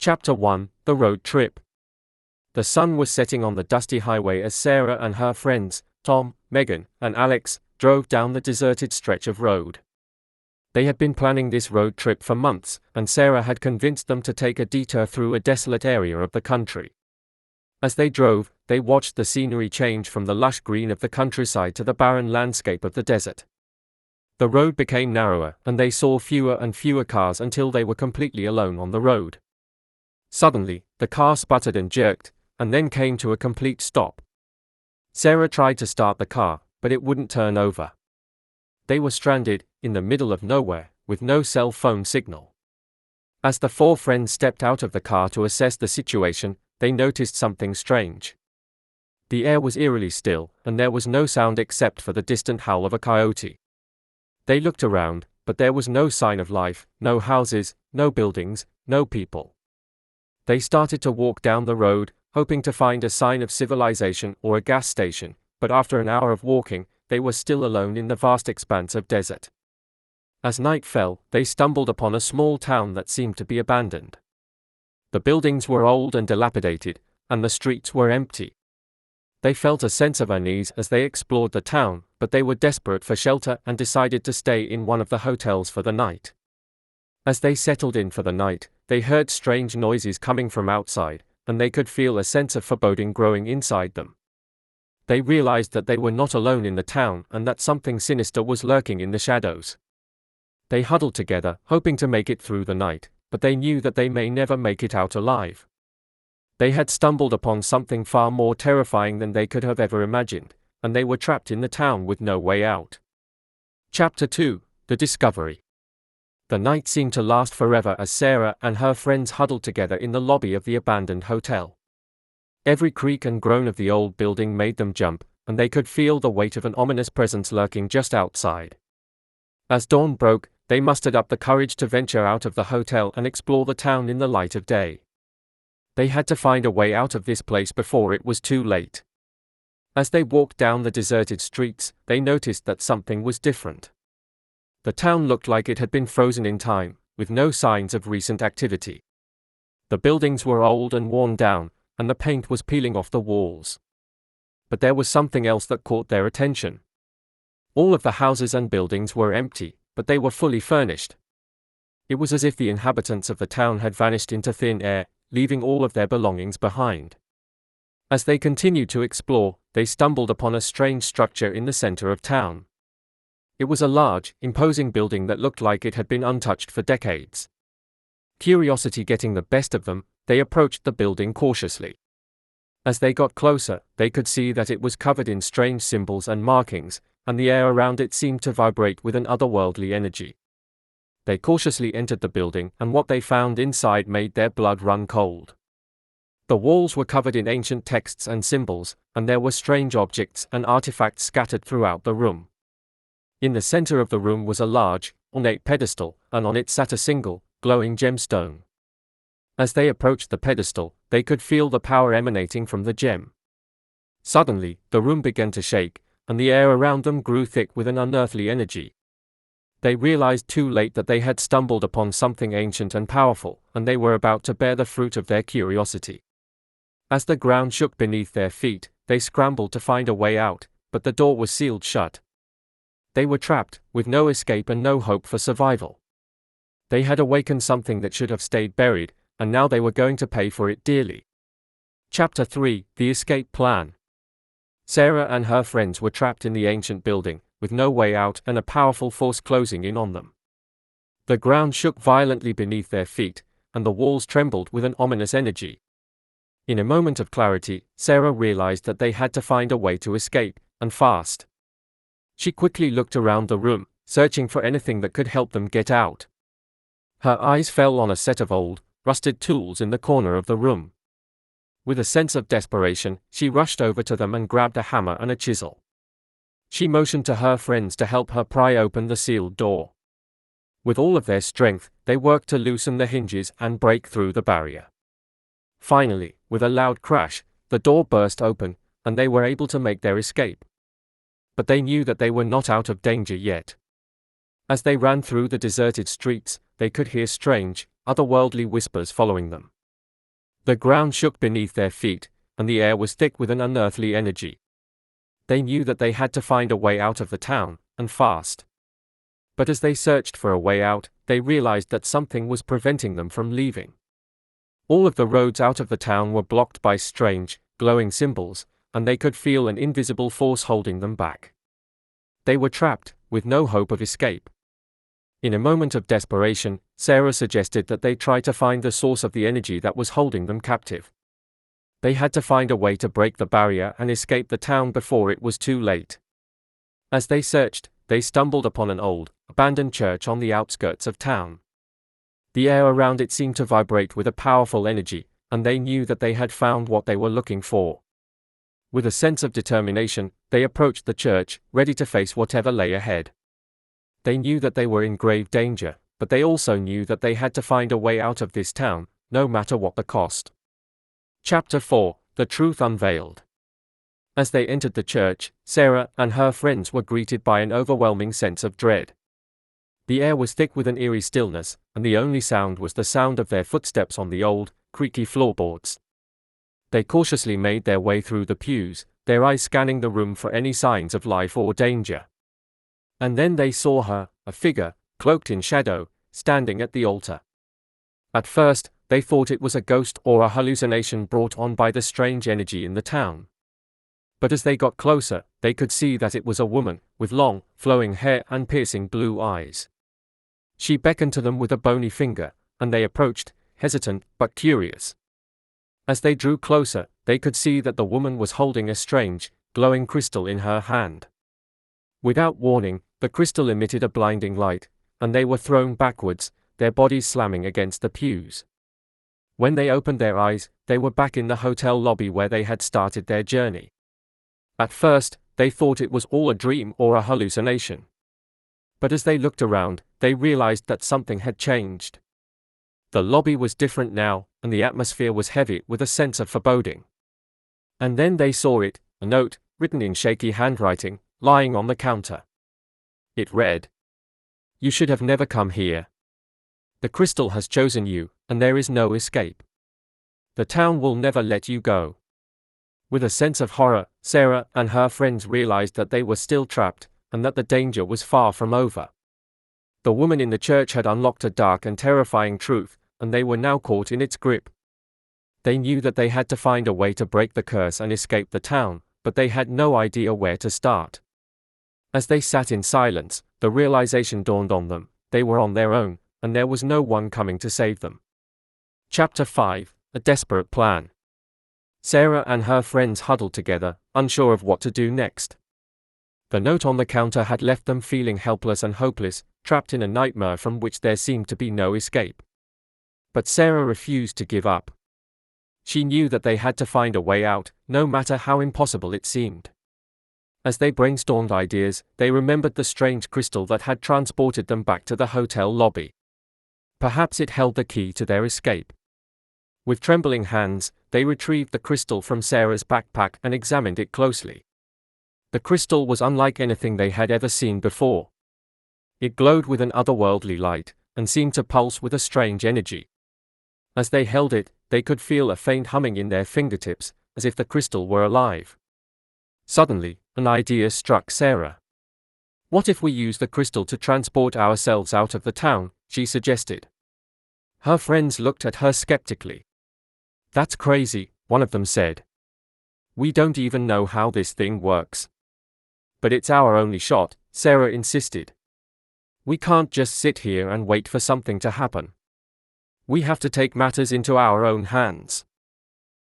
Chapter 1: The Road Trip. The sun was setting on the dusty highway as Sarah and her friends, Tom, Megan, and Alex, drove down the deserted stretch of road. They had been planning this road trip for months, and Sarah had convinced them to take a detour through a desolate area of the country. As they drove, they watched the scenery change from the lush green of the countryside to the barren landscape of the desert. The road became narrower, and they saw fewer and fewer cars until they were completely alone on the road. Suddenly, the car sputtered and jerked, and then came to a complete stop. Sarah tried to start the car, but it wouldn't turn over. They were stranded, in the middle of nowhere, with no cell phone signal. As the four friends stepped out of the car to assess the situation, they noticed something strange. The air was eerily still, and there was no sound except for the distant howl of a coyote. They looked around, but there was no sign of life, no houses, no buildings, no people. They started to walk down the road, hoping to find a sign of civilization or a gas station, but after an hour of walking, they were still alone in the vast expanse of desert. As night fell, they stumbled upon a small town that seemed to be abandoned. The buildings were old and dilapidated, and the streets were empty. They felt a sense of unease as they explored the town, but they were desperate for shelter and decided to stay in one of the hotels for the night. As they settled in for the night, they heard strange noises coming from outside, and they could feel a sense of foreboding growing inside them. They realized that they were not alone in the town and that something sinister was lurking in the shadows. They huddled together, hoping to make it through the night, but they knew that they may never make it out alive. They had stumbled upon something far more terrifying than they could have ever imagined, and they were trapped in the town with no way out. Chapter 2: The Discovery. The night seemed to last forever as Sarah and her friends huddled together in the lobby of the abandoned hotel. Every creak and groan of the old building made them jump, and they could feel the weight of an ominous presence lurking just outside. As dawn broke, they mustered up the courage to venture out of the hotel and explore the town in the light of day. They had to find a way out of this place before it was too late. As they walked down the deserted streets, they noticed that something was different. The town looked like it had been frozen in time, with no signs of recent activity. The buildings were old and worn down, and the paint was peeling off the walls. But there was something else that caught their attention. All of the houses and buildings were empty, but they were fully furnished. It was as if the inhabitants of the town had vanished into thin air, leaving all of their belongings behind. As they continued to explore, they stumbled upon a strange structure in the center of town. It was a large, imposing building that looked like it had been untouched for decades. Curiosity getting the best of them, they approached the building cautiously. As they got closer, they could see that it was covered in strange symbols and markings, and the air around it seemed to vibrate with an otherworldly energy. They cautiously entered the building, and what they found inside made their blood run cold. The walls were covered in ancient texts and symbols, and there were strange objects and artifacts scattered throughout the room. In the center of the room was a large, ornate pedestal, and on it sat a single, glowing gemstone. As they approached the pedestal, they could feel the power emanating from the gem. Suddenly, the room began to shake, and the air around them grew thick with an unearthly energy. They realized too late that they had stumbled upon something ancient and powerful, and they were about to bear the fruit of their curiosity. As the ground shook beneath their feet, they scrambled to find a way out, but the door was sealed shut. They were trapped, with no escape and no hope for survival. They had awakened something that should have stayed buried, and now they were going to pay for it dearly. Chapter 3: The Escape Plan. Sarah and her friends were trapped in the ancient building, with no way out and a powerful force closing in on them. The ground shook violently beneath their feet, and the walls trembled with an ominous energy. In a moment of clarity, Sarah realized that they had to find a way to escape, and fast. She quickly looked around the room, searching for anything that could help them get out. Her eyes fell on a set of old, rusted tools in the corner of the room. With a sense of desperation, she rushed over to them and grabbed a hammer and a chisel. She motioned to her friends to help her pry open the sealed door. With all of their strength, they worked to loosen the hinges and break through the barrier. Finally, with a loud crash, the door burst open, and they were able to make their escape. But they knew that they were not out of danger yet. As they ran through the deserted streets, they could hear strange, otherworldly whispers following them. The ground shook beneath their feet, and the air was thick with an unearthly energy. They knew that they had to find a way out of the town, and fast. But as they searched for a way out, they realized that something was preventing them from leaving. All of the roads out of the town were blocked by strange, glowing symbols, and they could feel an invisible force holding them back. They were trapped, with no hope of escape. In a moment of desperation, Sarah suggested that they try to find the source of the energy that was holding them captive. They had to find a way to break the barrier and escape the town before it was too late. As they searched, they stumbled upon an old, abandoned church on the outskirts of town. The air around it seemed to vibrate with a powerful energy, and they knew that they had found what they were looking for. With a sense of determination, they approached the church, ready to face whatever lay ahead. They knew that they were in grave danger, but they also knew that they had to find a way out of this town, no matter what the cost. Chapter 4: The Truth Unveiled. As they entered the church, Sarah and her friends were greeted by an overwhelming sense of dread. The air was thick with an eerie stillness, and the only sound was the sound of their footsteps on the old, creaky floorboards. They cautiously made their way through the pews, their eyes scanning the room for any signs of life or danger. And then they saw her, a figure, cloaked in shadow, standing at the altar. At first, they thought it was a ghost or a hallucination brought on by the strange energy in the town. But as they got closer, they could see that it was a woman, with long, flowing hair and piercing blue eyes. She beckoned to them with a bony finger, and they approached, hesitant but curious. As they drew closer, they could see that the woman was holding a strange, glowing crystal in her hand. Without warning, the crystal emitted a blinding light, and they were thrown backwards, their bodies slamming against the pews. When they opened their eyes, they were back in the hotel lobby where they had started their journey. At first, they thought it was all a dream or a hallucination. But as they looked around, they realized that something had changed. The lobby was different now, and the atmosphere was heavy with a sense of foreboding. And then they saw it, a note, written in shaky handwriting, lying on the counter. It read, "You should have never come here. The crystal has chosen you, and there is no escape. The town will never let you go." With a sense of horror, Sarah and her friends realized that they were still trapped, and that the danger was far from over. The woman in the church had unlocked a dark and terrifying truth, and they were now caught in its grip. They knew that they had to find a way to break the curse and escape the town, but they had no idea where to start. As they sat in silence, the realization dawned on them: they were on their own, and there was no one coming to save them. Chapter 5: A Desperate Plan. Sarah and her friends huddled together, unsure of what to do next. The note on the counter had left them feeling helpless and hopeless, trapped in a nightmare from which there seemed to be no escape. But Sarah refused to give up. She knew that they had to find a way out, no matter how impossible it seemed. As they brainstormed ideas, they remembered the strange crystal that had transported them back to the hotel lobby. Perhaps it held the key to their escape. With trembling hands, they retrieved the crystal from Sarah's backpack and examined it closely. The crystal was unlike anything they had ever seen before. It glowed with an otherworldly light, and seemed to pulse with a strange energy. As they held it, they could feel a faint humming in their fingertips, as if the crystal were alive. Suddenly, an idea struck Sarah. "What if we use the crystal to transport ourselves out of the town?" she suggested. Her friends looked at her skeptically. "That's crazy," one of them said. "We don't even know how this thing works." "But it's our only shot," Sarah insisted. "We can't just sit here and wait for something to happen. We have to take matters into our own hands."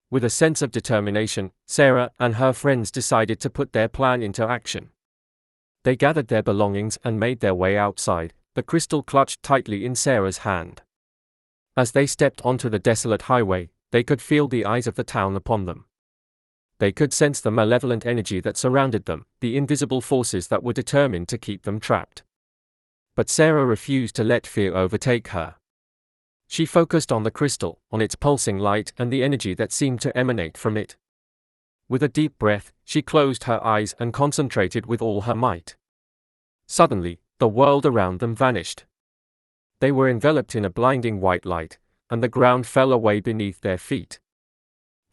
With a sense of determination, Sarah and her friends decided to put their plan into action. They gathered their belongings and made their way outside, the crystal clutched tightly in Sarah's hand. As they stepped onto the desolate highway, they could feel the eyes of the town upon them. They could sense the malevolent energy that surrounded them, the invisible forces that were determined to keep them trapped. But Sarah refused to let fear overtake her. She focused on the crystal, on its pulsing light and the energy that seemed to emanate from it. With a deep breath, she closed her eyes and concentrated with all her might. Suddenly, the world around them vanished. They were enveloped in a blinding white light, and the ground fell away beneath their feet.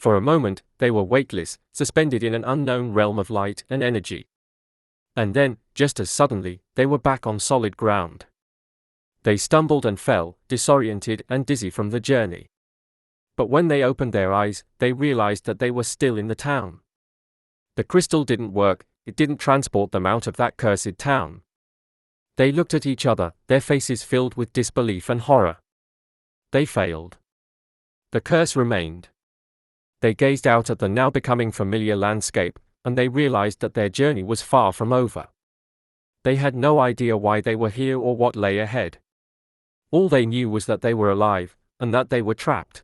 For a moment, they were weightless, suspended in an unknown realm of light and energy. And then, just as suddenly, they were back on solid ground. They stumbled and fell, disoriented and dizzy from the journey. But when they opened their eyes, they realized that they were still in the town. The crystal didn't work, it didn't transport them out of that cursed town. They looked at each other, their faces filled with disbelief and horror. They failed. The curse remained. They gazed out at the now becoming familiar landscape, and they realized that their journey was far from over. They had no idea why they were here or what lay ahead. All they knew was that they were alive, and that they were trapped.